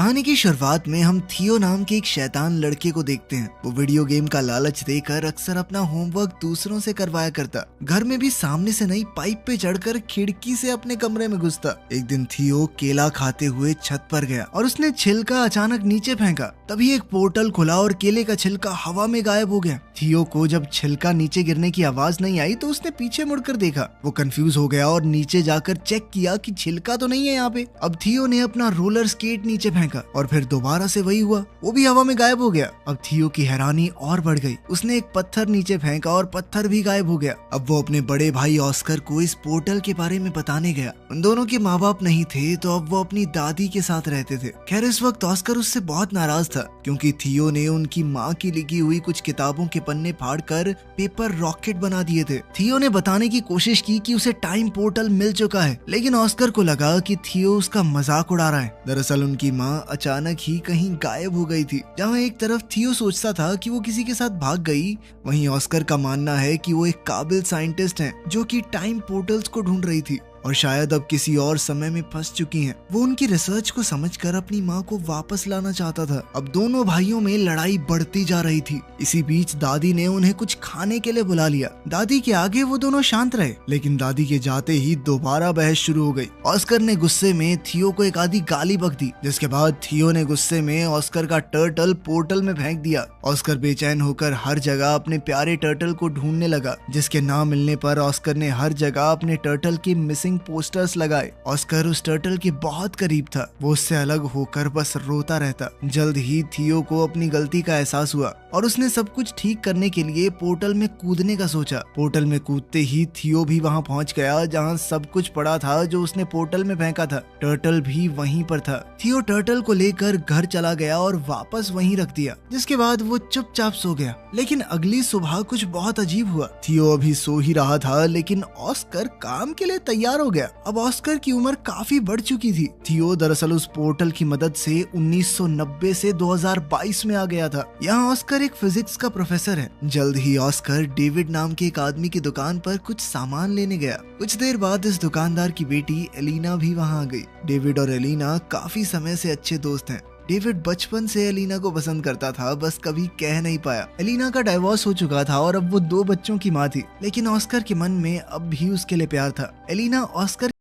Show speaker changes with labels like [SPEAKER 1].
[SPEAKER 1] कहानी की शुरुआत में हम थियो नाम के एक शैतान लड़के को देखते हैं। वो वीडियो गेम का लालच देकर अक्सर अपना होमवर्क दूसरों से करवाया करता। घर में भी सामने से नई पाइप पे चढ़कर खिड़की से अपने कमरे में घुसता। एक दिन थियो केला खाते हुए छत पर गया और उसने छिलका अचानक नीचे फेंका। तभी एक पोर्टल खुला और केले का छिलका हवा में गायब हो गया। थियो को जब छिलका नीचे गिरने की आवाज नहीं आई तो उसने पीछे मुड़कर देखा। वो कंफ्यूज हो गया और नीचे जाकर चेक किया कि छिलका तो नहीं है यहाँ पे। अब थियो ने अपना रोलर स्केट नीचे फेंका और फिर दोबारा से वही हुआ, वो भी हवा में गायब हो गया। अब थियो की हैरानी और बढ़ गई। उसने एक पत्थर नीचे फेंका और पत्थर भी गायब हो गया। अब वो अपने बड़े भाई ऑस्कर को इस पोर्टल के बारे में बताने गया। उन दोनों के माँ बाप नहीं थे तो अब वो अपनी दादी के साथ रहते थे। खैर इस वक्त ऑस्कर उससे बहुत नाराज था क्योंकि थियो ने उनकी माँ की लिखी हुई कुछ किताबों के पन्ने फाड़कर पेपर रॉकेट बना दिए थे। थियो ने बताने की कोशिश की कि उसे टाइम पोर्टल मिल चुका है, लेकिन ऑस्कर को लगा कि थियो उसका मजाक उड़ा रहा है। दरअसल उनकी माँ अचानक ही कहीं गायब हो गई थी। जहाँ एक तरफ थियो सोचता था कि वो किसी के साथ भाग गई, वहीं ऑस्कर का मानना है कि वो एक काबिल साइंटिस्ट हैं जो कि टाइम पोर्टल्स को ढूंढ रही थी और शायद अब किसी और समय में फंस चुकी हैं। वो उनकी रिसर्च को समझकर अपनी माँ को वापस लाना चाहता था। अब दोनों भाइयों में लड़ाई बढ़ती जा रही थी। इसी बीच दादी ने उन्हें कुछ खाने के लिए बुला लिया। दादी के आगे वो दोनों शांत रहे, लेकिन दादी के जाते ही दोबारा बहस शुरू हो गई। ऑस्कर ने गुस्से में थियो को एक आधी गाली बक दी, जिसके बाद थियो ने गुस्से में ऑस्कर का टर्टल पोर्टल में फेंक दिया। ऑस्कर बेचैन होकर हर जगह अपने प्यारे टर्टल को ढूंढने लगा, जिसके ना मिलने पर ऑस्कर ने हर जगह अपने टर्टल के मिसिंग पोस्टर्स लगाए। ऑस्कर उस टर्टल के बहुत करीब था। वो उससे अलग होकर बस रोता रहता। जल्द ही थियो को अपनी गलती का एहसास हुआ और उसने सब कुछ ठीक करने के लिए पोर्टल में कूदने का सोचा। पोर्टल में कूदते ही थियो भी वहां पहुंच गया जहां सब कुछ पड़ा था जो उसने पोर्टल में फेंका था। टर्टल भी वहीं पर था। थियो टर्टल को लेकर घर चला गया और वापस वहीं रख दिया, जिसके बाद वो चुपचाप सो गया। लेकिन अगली सुबह कुछ बहुत अजीब हुआ। थियो अभी सो ही रहा था, लेकिन ऑस्कर काम के लिए तैयार हो गया। अब ऑस्कर की उम्र काफी बढ़ चुकी थी। थियो दरअसल उस पोर्टल की मदद से 1990 से 2022 में आ गया था। यहाँ ऑस्कर एक फिजिक्स का प्रोफेसर है। जल्द ही ऑस्कर डेविड नाम के एक आदमी की दुकान पर कुछ सामान लेने गया। कुछ देर बाद इस दुकानदार की बेटी एलिना भी वहाँ आ गई। डेविड और एलिना काफी समय से अच्छे दोस्त हैं। डेविड बचपन से एलिना को पसंद करता था, बस कभी कह नहीं पाया। एलिना का डाइवोर्स हो चुका था और अब वो 2 बच्चों की माँ थी, लेकिन ऑस्कर के मन में अब भी उसके लिए प्यार था। Elina Oscar